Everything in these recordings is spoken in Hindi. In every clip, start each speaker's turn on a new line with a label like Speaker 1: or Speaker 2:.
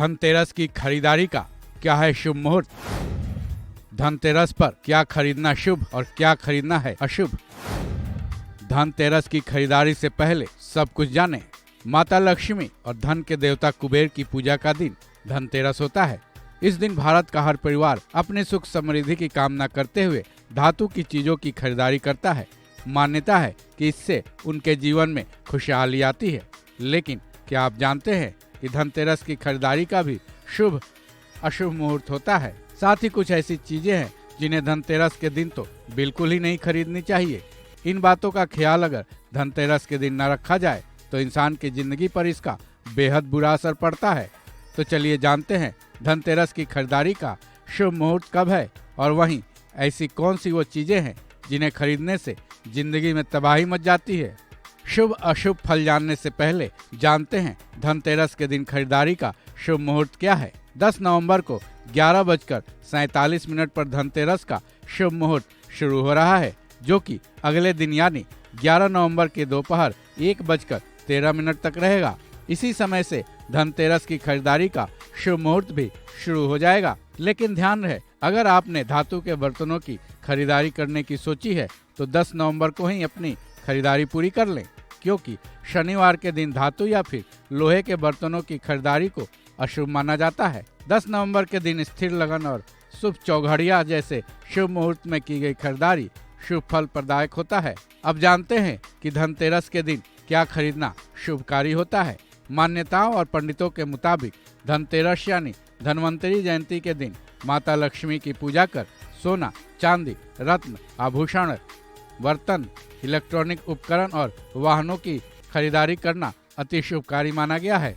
Speaker 1: धनतेरस की खरीदारी का क्या है शुभ मुहूर्त? धनतेरस पर क्या खरीदना शुभ और क्या खरीदना है अशुभ? धनतेरस की खरीदारी से पहले सब कुछ जानें। माता लक्ष्मी और धन के देवता कुबेर की पूजा का दिन धनतेरस होता है। इस दिन भारत का हर परिवार अपने सुख समृद्धि की कामना करते हुए धातु की चीजों की खरीदारी करता है। मान्यता है कि इससे उनके जीवन में खुशहाली आती है। लेकिन क्या आप जानते हैं कि धनतेरस की खरीदारी का भी शुभ अशुभ मुहूर्त होता है? साथ ही कुछ ऐसी चीजें हैं जिन्हें धनतेरस के दिन तो बिल्कुल ही नहीं खरीदनी चाहिए। इन बातों का ख्याल अगर धनतेरस के दिन न रखा जाए तो इंसान की जिंदगी पर इसका बेहद बुरा असर पड़ता है। तो चलिए जानते हैं धनतेरस की खरीदारी का शुभ मुहूर्त कब है और वहीं ऐसी कौन सी वो चीजें हैं जिन्हें खरीदने से जिंदगी में तबाही मच जाती है। शुभ अशुभ फल जानने से पहले जानते हैं धनतेरस के दिन खरीदारी का शुभ मुहूर्त क्या है। 10 नवंबर को 11:47 पर धनतेरस का शुभ मुहूर्त शुरू हो रहा है, जो कि अगले दिन यानी 11 नवंबर के दोपहर 1:13 तक रहेगा। इसी समय से धनतेरस की खरीदारी का शुभ मुहूर्त भी शुरू हो जाएगा। लेकिन ध्यान रहे, अगर आपने धातु के बर्तनों की खरीदारी करने की सोची है तो 10 नवंबर को ही अपनी खरीदारी पूरी कर लें, क्योंकि शनिवार के दिन धातु या फिर लोहे के बर्तनों की खरीदारी को अशुभ माना जाता है। 10 नवंबर के दिन स्थिर लगन और शुभ चौघड़िया जैसे शुभ मुहूर्त में की गई खरीदारी शुभ फल प्रदायक होता है। अब जानते हैं कि धनतेरस के दिन क्या खरीदना शुभकारी होता है। मान्यताओं और पंडितों के मुताबिक धनतेरस यानी धनवंतरी जयंती के दिन माता लक्ष्मी की पूजा कर सोना, चांदी, रत्न, आभूषण, बर्तन, इलेक्ट्रॉनिक उपकरण और वाहनों की खरीदारी करना अति शुभकारी माना गया है।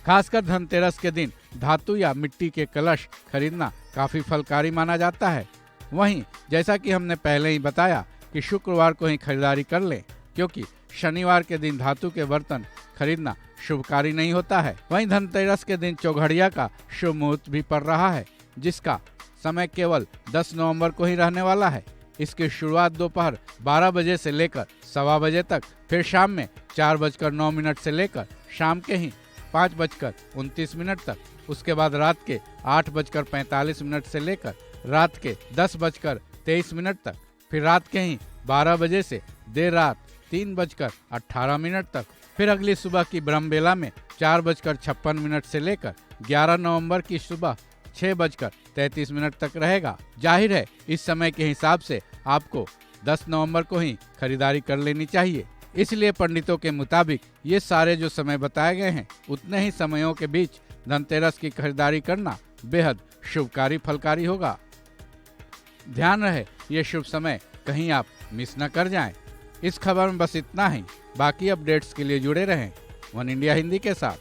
Speaker 1: खासकर धनतेरस के दिन धातु या मिट्टी के कलश खरीदना काफी फलकारी माना जाता है। वहीं जैसा कि हमने पहले ही बताया कि शुक्रवार को ही खरीदारी कर लें, क्योंकि शनिवार के दिन धातु के बर्तन खरीदना शुभकारी नहीं होता है। वहीं धनतेरस के दिन चौघड़िया का शुभ मुहूर्त भी पड़ रहा है, जिसका समय केवल 10 नवंबर को ही रहने वाला है। इसकी शुरुआत दोपहर 12 बजे से लेकर 1:15 बजे तक, फिर शाम में 4:09 से लेकर शाम के ही 5:29 तक, उसके बाद रात के 8:45 से लेकर रात के 10:23 तक, फिर रात के ही 12 बजे से देर रात 3:18 तक, फिर अगली सुबह की ब्रह्मबेला में 4:56 से लेकर 11 नवंबर की सुबह 6:33 तक रहेगा। जाहिर है इस समय के हिसाब से आपको 10 नवंबर को ही खरीदारी कर लेनी चाहिए। इसलिए पंडितों के मुताबिक ये सारे जो समय बताए गए हैं, उतने ही समयों के बीच धनतेरस की खरीदारी करना बेहद शुभकारी फलकारी होगा। ध्यान रहे ये शुभ समय कहीं आप मिस न कर जाएं। इस खबर में बस इतना ही। बाकी अपडेट्स के लिए जुड़े रहें वन इंडिया हिंदी के साथ।